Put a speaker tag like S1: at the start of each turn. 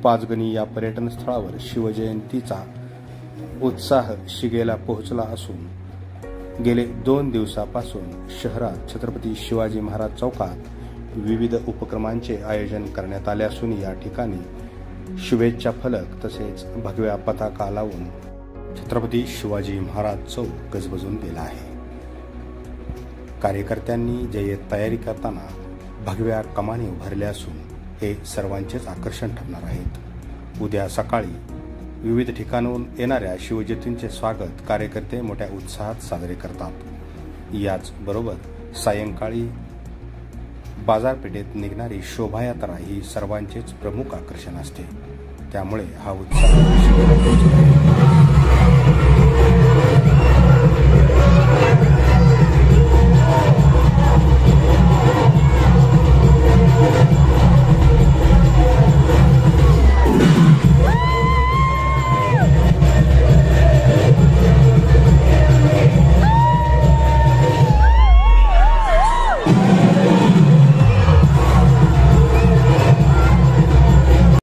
S1: पाचगणी या पर्यटन स्थळावर शिवजयंतीचा उत्साह शिगेला पोहोचला असून गेले 2 दिवसापासून शहरात छत्रपती शिवाजी महाराज चौकात विविध उपक्रमांचे आयोजन करण्यात आले असून या ठिकाणी शुभेच्छा फलक तसेच भगव्या पताका लावून छत्रपती शिवाजी महाराज चौक गजबजून गेला आहे। कार्यकर्त्यांनी जय्यत तयारी करताना भगव्या कमानी उभारल्या असून हे सर्वांचेच आकर्षण ठरणार आहेत। उद्या सकाळी विविध ठिकाणाहून येणाऱ्या शिवजयंतीचे स्वागत कार्यकर्ते मोठ्या उत्साहात साजरे करतात। याच बरोबर सायंकाळी बाजारपेठेत निघणारी शोभायात्रा ही सर्वांचेच प्रमुख आकर्षण असते। त्यामुळे हा उत्साह